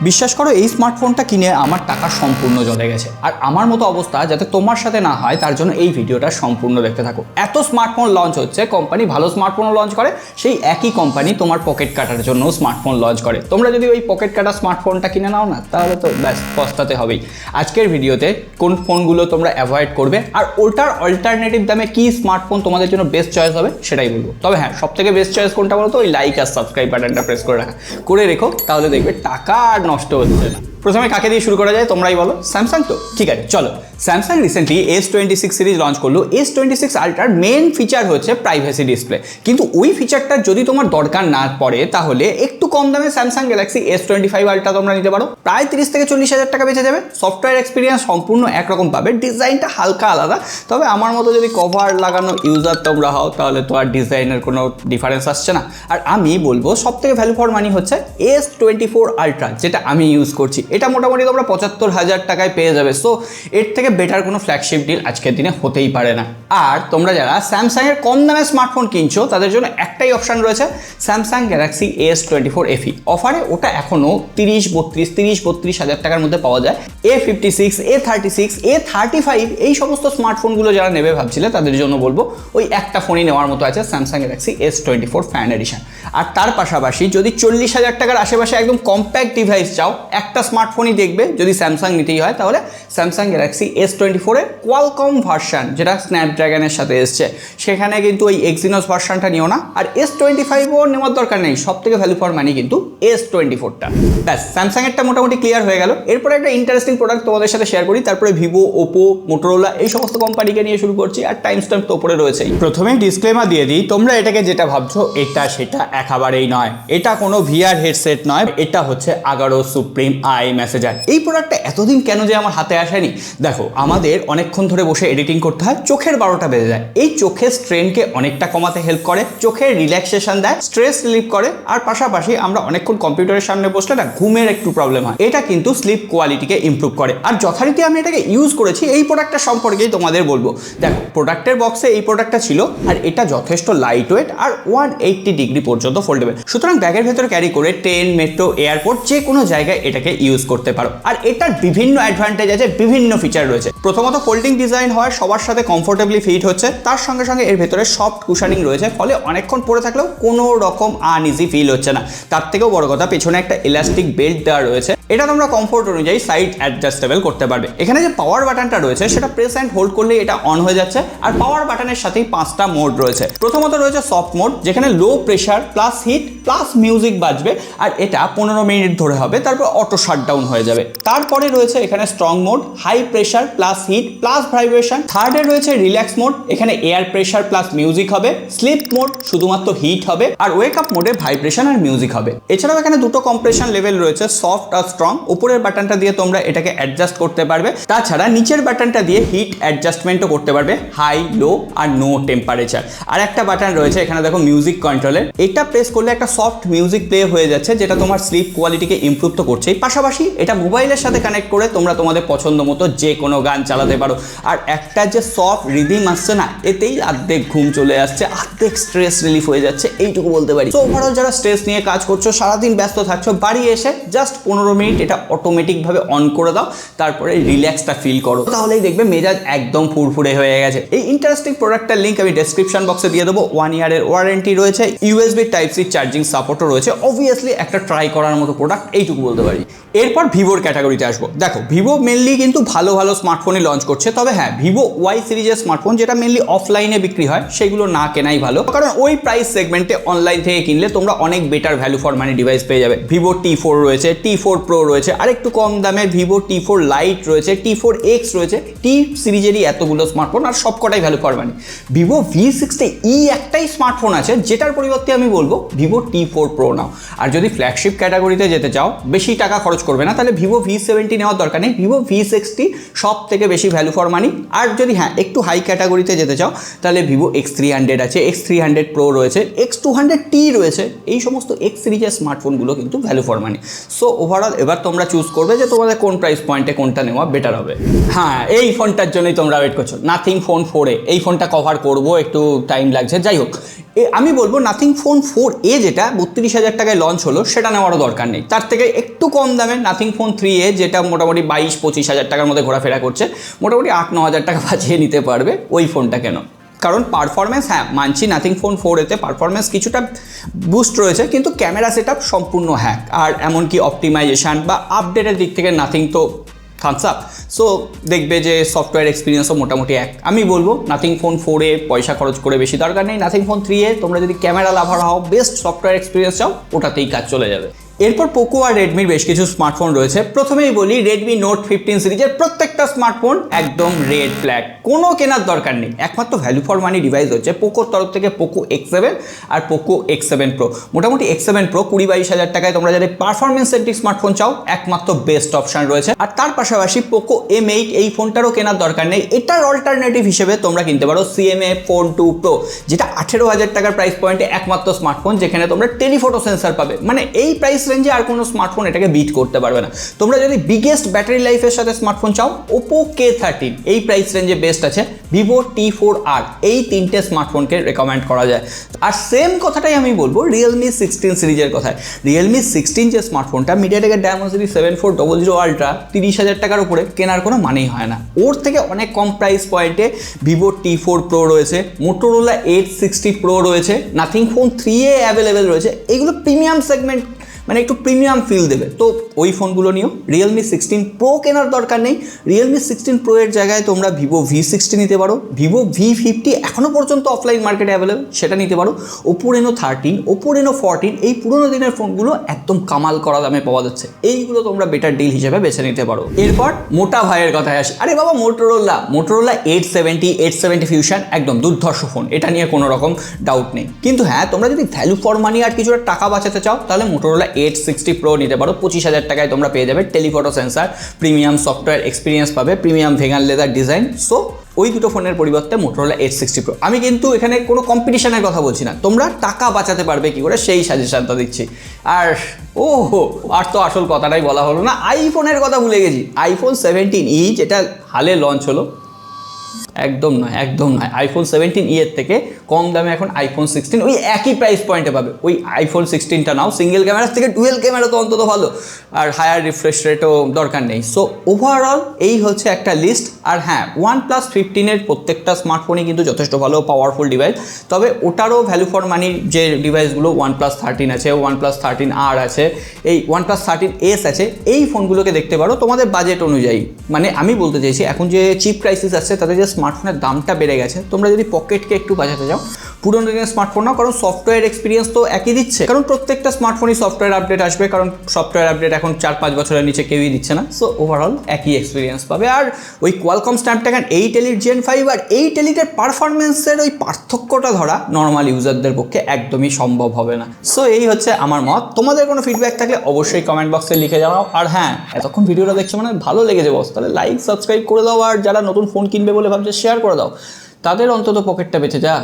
বিশ্বাস করো এই স্মার্টফোনটা কিনে আমার টাকা সম্পূর্ণ জলে গেছে, আর আমার মতো অবস্থা যাতে তোমার সাথে না হয় তার জন্য এই ভিডিওটা সম্পূর্ণ দেখতে থাকো। এত স্মার্টফোন লঞ্চ হচ্ছে, কোম্পানি ভালো স্মার্টফোনও লঞ্চ করে, সেই একই কোম্পানি তোমার পকেট কাটার জন্য স্মার্টফোন লঞ্চ করে। তোমরা যদি ওই পকেট কাটা স্মার্টফোনটা কিনে নাও না, তাহলে তো ব্যাস পস্তাতে হবেই। আজকের ভিডিওতে কোন ফোনগুলো তোমরা অ্যাভয়েড করবে আর ওটার অল্টারনেটিভ দামে কি স্মার্টফোন তোমাদের জন্য বেস্ট চয়েস হবে সেটাই বলবো। তবে হ্যাঁ, সব থেকে বেস্ট চয়েস কোনটা বলো তো? ওই লাইক আর সাবস্ক্রাইব বাটনটা প্রেস করে রেখো, তাহলে দেখবে টাকা আর নষ্ট হচ্ছে না। প্রথমে কাকে দিয়ে শুরু করা যায় তোমরাই বলো? স্যামসাং তো? ঠিক আছে, চলো। Samsung recently S26 series launch করলো। S26 আলট্রার মেন ফিচার হচ্ছে প্রাইভেসি ডিসপ্লে, কিন্তু ওই ফিচারটা যদি তোমার দরকার না পড়ে তাহলে একটু কম দামে স্যামসাং গ্যালাক্সি S25 আলট্রা তোমরা নিতে পারো। প্রায় 30 থেকে 40 হাজার টাকা বেঁচে যাবে। সফটওয়্যার এক্সপিরিয়েন্স সম্পূর্ণ একরকম পাবে, ডিজাইনটা হালকা আলাদা। তবে আমার মতো যদি কভার লাগানো ইউজার তোমরা হও তাহলে তো আর ডিজাইনের কোনো ডিফারেন্স আসছে না। আর আমি বলবো সব থেকে ভ্যালু ফর মানি হচ্ছে S24 আলট্রা, যেটা আমি ইউজ করছি। এটা মোটামুটি তোমরা 75,000 টাকায় পেয়ে যাবে। সো এর থেকে বেটার কোনো ফ্ল্যাগশিপ ডিল আজকের দিনে হতেই পারে না। আর তোমরা যারা স্যামসাংয়ের কম দামে স্মার্টফোন কিনছো তাদের জন্য একটাই অপশান রয়েছে, স্যামসাং গ্যালাক্সি S24 FE। অফারে ওটা এখনও 30-32 হাজার টাকার মধ্যে পাওয়া যায়। A56, A36, A35 এই সমস্ত স্মার্টফোনগুলো যারা নেবে ভাবছিলে তাদের জন্য বলবো ওই একটা ফোনই নেওয়ার মতো আছে, Samsung Galaxy S24 fan edition. আর তার পাশাপাশি যদি 40,000 টাকার আশেপাশে একদম কম্প্যাক্ট ডিভাইস চাও, একটা স্মার্টফোনই দেখবে যদি স্যামসাং নিতেই হয়, তাহলে স্যামসাং গ্যালাক্সি S24 এর কোয়ালকম ভার্সন, যেটা স্ন্যাপড্রাগনের সাথে এসছে, সেখানে কিন্তু ওই এক্সিনোস ভার্সনটা নিও না। আর S25ও নেওয়ার দরকার নেই, সব থেকে ভ্যালু ফর মানি কিন্তু S24টা। ব্যাস, স্যামসাংয়েরটা মোটামুটি ক্লিয়ার হয়ে গেল। এরপরে একটা ইন্টারেস্টিং প্রোডাক্ট তোমাদের সাথে শেয়ার করি, তারপরে ভিভো, ওপো, মোটোরোলা এই সমস্ত কোম্পানিকে নিয়ে শুরু করছি। আর টাইম স্ট্যাম্প তো উপরে রয়েছেই। প্রথমেই ডিসক্লেমার দিয়ে দিই, তোমরা এটাকে যেটা ভাবছো এটা সেটা একেবারেই নয়। এটা কোনো VR হেডসেট নয়, এটা হচ্ছে আগারো সুপ্রিম আই মেসেজার। এই প্রোডাক্টটা এতদিন কেন যে আমার হাতে আসেনি? দেখো, আমাদের অনেকক্ষণ ধরে বসে এডিটিং করতে হয়, চোখের 12টা বেজে যায়। এই চোখের স্ট্রেনকে অনেকটা কমাতে হেল্প করে, চোখের রিল্যাক্সেশন দেয়, স্ট্রেস রিলিভ করে। আর পাশাপাশি আমরা অনেকক্ষণ কম্পিউটারের সামনে বসলে না ঘুমের একটু প্রবলেম হয়, এটা কিন্তু স্লিপ কোয়ালিটিকে ইমপ্রুভ করে। আর যথারীতি আমি এটাকে ইউজ করেছি, এই প্রোডাক্টটা সম্পর্কেই তোমাদের বলবো। দেখো, প্রোডাক্টের বক্সে এই প্রোডাক্টটা ছিল, আর এটা যথেষ্ট লাইট ওয়েট আর 180 ডিগ্রি পর্যন্ত ফোল্ডেবল। সুতরাং ব্যাগের ভেতরে ক্যারি করে ট্রেন, মেট্রো, এয়ারপোর্ট যে কোনো জায়গায় এটাকে ইউজ করতে পারো। আর এটার বিভিন্ন অ্যাডভান্টেজ আছে, বিভিন্ন ফিচার রয়েছে। প্রথমত ফোল্ডিং ডিজাইন হয়, সবার সাথে কমফোর্টেবলি ফিট হচ্ছে। তার সঙ্গে সঙ্গে এর ভেতরে সফট কুশানিং রয়েছে, ফলে অনেকক্ষণ পরে থাকলেও কোনো রকম আনইজি ফিল হচ্ছে না। তার থেকেও বড় কথা, পেছনে একটা ইলাস্টিক বেল্ট দেওয়া রয়েছে, এটা তোমরা কমফোর্ট অনুযায়ী সাইড অ্যাডজাস্টেবল করতে পারবে। এখানে যে পাওয়ার বাটনটা রয়েছে সেটা প্রেস অ্যান্ড হোল্ড করলে এটা অন হয়ে যাচ্ছে। আর পাওয়ার বাটনের সাথেই 5টা মোড রয়েছে। প্রথমত রয়েছে সফট মোড, যেখানে low pressure plus heat plus music বাজবে, আর এটা 15 মিনিট ধরে হবে, তারপর অটো শাটডাউন হয়ে যাবে। তারপরে রয়েছে এখানে strong mode, high pressure plus heat plus vibration. থার্ডে রয়েছে রিল্যাক্স মোড, এখানে এয়ার প্রেশার প্লাস মিউজিক হবে। স্লিপ মোড শুধুমাত্র হিট হবে, আর ওয়েক আপ মোডে ভাইব্রেশন আর মিউজিক হবে। এছাড়াও এখানে দুটো কম্প্রেশন লেভেল রয়েছে, সফট আর স্ট্রং। উপরের বাটনটা দিয়ে তোমরা এটাকে অ্যাডজাস্ট করতে পারবে, তাছাড়া নিচের বাটনটা দিয়ে হিট অ্যাডজাস্টমেন্টও করতে পারবে, হাই, লো আর নো টেম্পারেচার। আর একটা বাটন রয়েছে এখানে দেখো মিউজিক কন্ট্রোলের, এটা প্রেস করলে একটা সফট মিউজিক প্লে হয়ে যাচ্ছে, যেটা তোমার স্লিপ কোয়ালিটিকে ইমপ্রুভ তো করছেই, পাশাপাশি এটা মোবাইলের সাথে কানেক্ট করে তোমরা তোমাদের পছন্দ মতো যে কোনো গান চালাতে পারো। আর একটা যে সফট রিদিম আসছে না, এতেই অর্ধেক ঘুম চলে আসছে, অর্ধেক স্ট্রেস রিলিফ হয়ে যাচ্ছে, এইটুকু বলতে পারি। তো ওভারঅল যারা স্ট্রেস নিয়ে কাজ করছো, সারাদিন ব্যস্ত থাকছো, বাড়ি এসে জাস্ট 15 মিনিট এটা অটোমেটিকভাবে অন করে দাও, তারপরে রিল্যাক্সটা ফিল করো, তাহলেই দেখবে মেজাজ একদম ফুরফুরে হয়ে গেছে। এই ইন্টারেস্টিং প্রোডাক্টটার লিঙ্ক আমি ডেসক্রিপশন বক্সে দিয়ে দেবো। 1 ইয়ারের ওয়ারেন্টি রয়েছে, USB Type-C চার্জিং সাপোর্টও রয়েছে। অবভিয়াসলি একটা ট্রাই করার মতো প্রোডাক্ট, এইটুকু বলতে পারি। এরপর ভিভোর ক্যাটাগরিতে আসবো। দেখো, ভিভো মেনলি কিন্তু ভালো ভালো স্মার্টফোনই লঞ্চ করছে। তবে হ্যাঁ, ভিভো Y সিরিজের স্মার্টফোন যেটা মেনলি অফলাইনে বিক্রি হয়, সেগুলো না কেনাই ভালো, কারণ ওই প্রাইস সেগমেন্টে অনলাইন থেকে কিনলে তোমরা অনেক better value for money device পেয়ে যাবে। ভিভো T4 রয়েছে, T4 Pro রয়েছে, আর একটু কম দামে ভিভো T4 Lite রয়েছে, T4X রয়েছে। টি সিরিজেরই এতগুলো স্মার্টফোন, আর সবকটাই value for money. Vivo V60e একটাই স্মার্টফোন আছে, যেটার পরিবর্তে আমি বলবো ভিভো T4 Pro নাও। আর যদি ফ্ল্যাগশিপ ক্যাটাগরিতে যেতে চাও, বেশি টাকা খরচ করবে না, তাহলে ভিভো V70 নেওয়ার দরকার নেই। ভিভো V60 সব থেকে বেশি ভ্যালু ফর মানি। আর যদি হ্যাঁ একটু হাই ক্যাটাগরিতে যেতে চাও, তাহলে ভিভো X300 আছে, X300 Pro রয়েছে, X200T রয়েছে। এই সমস্ত X সিরিজের স্মার্টফোনগুলো কিন্তু value for money. So overall এবার তোমরা চুজ করবে যে তোমাদের কোন প্রাইস পয়েন্টে কোনটা নেওয়া বেটার হবে। হ্যাঁ, এই ফোনটার জন্যই তোমরা ওয়েট করছো, নাথিং ফোন 4A। এই ফোনটা কভার করবো, একটু টাইম লাগছে। যাই হোক, আমি বলবো নাথিং ফোন 4A যেটা 32,000 টাকায় লঞ্চ হলো সেটা নেওয়ারও দরকার নেই। তার থেকে একটু কম দামে নাথিং ফোন 3A যেটা মোটামুটি 22-25 হাজার টাকার মধ্যে ঘোরাফেরা করছে, মোটামুটি 8-9 হাজার টাকা বাঁচিয়ে নিতে পারবে, ওই ফোনটা কেন? কারণ পারফরমেন্স, হ্যাঁ মানছি নাথিং ফোন 4A পারফরমেন্স কিছুটা বুস্ট রয়েছে, কিন্তু ক্যামেরা সেট আপ সম্পূর্ণ হ্যাক, আর এমনকি অপটিমাইজেশান বা আপডেটের দিক থেকে নাথিং তো থামস আপ। সো দেখবে যে সফটওয়্যার এক্সপিরিয়েন্সও মোটামুটি এক। আমি বলবো নাথিং ফোন 4A পয়সা খরচ করে বেশি দরকার নেই। নাথিং ফোন 3A তোমরা যদি ক্যামেরা লাভার হও, বেস্ট সফটওয়্যার এক্সপিরিয়েন্স চাও, ওটাতেই কাজ চলে যাবে। এরপর পোকো আর রেডমির বেশ কিছু স্মার্টফোন রয়েছে। প্রথমেই বলি রেডমি নোট 15 সিরিজের প্রত্যেকটা স্মার্টফোন একদম রেড ফ্ল্যাগ, কোনো কেনার দরকার নেই। একমাত্র ভ্যালু ফর মানি ডিভাইস হচ্ছে পোকোর তরফ থেকে পোকো X7 আর পোকো X7 প্রো। মোটামুটি X7 প্রো 20-22 হাজার টাকায় তোমরা যদি পারফরমেন্স সেন্ট্রিক স্মার্টফোন চাও, একমাত্র বেস্ট অপশন রয়েছে। আর তার পাশাপাশি পোকো M8 এই ফোনটারও কেনার দরকার নেই। এটার অল্টারনেটিভ হিসেবে তোমরা কিনতে পারো CMA Phone 2 Pro, যেটা 18,000 টাকার প্রাইস পয়েন্টে একমাত্র স্মার্টফোন যেখানে তোমরা টেলিফটো সেন্সার পাবে। মানে এই প্রাইস রেঞ্জে আর কোনো স্মার্টফোন এটাকে বিট করতে পারবে না। তোমরা যদি বিগেস্ট ব্যাটারি লাইফের সাথে স্মার্টফোন চাও, ওপো K13 এই প্রাইস রেঞ্জে বেস্ট আছে। ভিভো T4R, এই তিনটে স্মার্টফোনকে রেকমেন্ড করা যায়। আর সেম কথাটাই আমি বলবো রিয়েলমি 16 সিরিজের কথায়। রিয়েলমি 16 যে স্মার্টফোনটা, মিডিয়াটেকের ডায়মন্ডসিটি 7400 আলট্রা, 30,000 টাকার উপরে কেনার কোনো মানেই হয় না। ওর থেকে অনেক কম প্রাইস পয়েন্টে ভিভো T4 Pro রয়েছে, মোটোরোলা 860 Pro রয়েছে, নাথিং ফোন 3A অ্যাভেলেবেল রয়েছে। এগুলো প্রিমিয়াম সেগমেন্ট, মানে একটু প্রিমিয়াম ফিল দেবে, তো ওই ফোনগুলো নিও। রিয়েলমি 16 প্রো কেনার দরকার নেই। রিয়েলমি 16 প্রো এর জায়গায় তোমরা ভিভো V60 নিতে পারো, ভিভো V50 এখনও পর্যন্ত অফলাইন মার্কেটে অ্যাভেলেবল, সেটা নিতে পারো। ওপো রেনো 13, ওপো রেনো 14, এই পুরোনো দিনের ফোনগুলো একদম কামাল করা দামে পাওয়া যাচ্ছে। এইগুলো তোমরা বেটার ডিল হিসেবে বেছে নিতে পারো। এরপর মোটা ভাইয়ের কথায় আসি। আরে বাবা, মোটোরোলা 870 ফিউশন একদম দুর্ধর্ষ ফোন, এটা নিয়ে কোনো রকম ডাউট নেই। কিন্তু হ্যাঁ, তোমরা যদি ভ্যালু ফর মানি আর কিছুটা টাকা বাঁচাতে চাও, তাহলে মোটোরোলা 860 Pro নিতে পারো। 25,000 টাকায় তোমরা পেয়ে যাবে telephoto sensor, premium software experience পাবে, premium vegan leather design. So ওই দুটো ফোনের পরিবর্তে মোটোরোলা 860 Pro। আমি কিন্তু এখানে কোনো কম্পিটিশনের কথা বলছি না, তোমরা টাকা বাঁচাতে পারবে কি করে সেই সাজেশনটা দিচ্ছি। আর আর তো আসল কথাটাই বলা হলো না, আইফোনের কথা ভুলে গেছি। আইফোন 17e যেটা হালে লঞ্চ হলো, একদম নয়। আইফোন 17e এর থেকে কম দামে এখন আইফোন 16 ওই একই প্রাইস পয়েন্টে পাবে। ওই আইফোন 16টা নাও, সিঙ্গেল ক্যামেরার থেকে ডুয়েল ক্যামেরা তো অন্তত ভালো, আর হায়ার রিফ্রেশ রেটও দরকার নেই। সো ওভারঅল এই হচ্ছে একটা লিস্ট। আর হ্যাঁ, OnePlus 15-এর প্রত্যেকটা স্মার্টফোনই কিন্তু যথেষ্ট ভালো পাওয়ারফুল ডিভাইস, তবে ওটারও ভ্যালু ফর মানির যে ডিভাইসগুলো OnePlus 13 আছে, OnePlus 13R আছে, এই OnePlus 13s আছে, এই ফোনগুলোকে দেখতে পারো তোমাদের বাজেট অনুযায়ী। মানে আমি বলতে চাইছি, এখন যে চিপ ক্রাইসিস আসছে তাতে যে স্মার্টফোনের দামটা বেড়ে গেছে, তোমরা যদি পকেটকে একটু বাঁচাতে চাও, পুরোনো দিনের স্মার্টফোন নাও, কারণ সফটওয়্যার এক্সপিরিয়েন্স তো একই দিচ্ছে। কারণ প্রত্যেকটা স্মার্টফোনই সফটওয়্যার আপডেট আসবে, কারণ সফটওয়্যার আপডেট এখন 4-5 বছরের নিচে কেউই দিচ্ছে না। সো ওভারঅল একই এক্সপিরিয়েন্স পাবে। আর ওই কোয়ালকম স্ন্যাপড্রাগন 8 Elite Gen 5 আর 8 Elite-এর পারফরমেন্সের ওই পার্থক্যটা ধরা নর্মাল ইউজারদের পক্ষে একদমই সম্ভব হবে না। সো এই হচ্ছে আমার মত। তোমাদের কোনো ফিডব্যাক থাকলে অবশ্যই কমেন্ট বক্সে লিখে জানাও। আর হ্যাঁ, এতক্ষণ ভিডিওটা দেখছো মানে ভালো লেগেছে বস, তাহলে লাইক সাবস্ক্রাইব করে দাও। আর যারা নতুন ফোন কিনবে বলে ভাবছে শেয়ার করে দাও, তাদের অন্তত পকেটটা বেঁচে যা।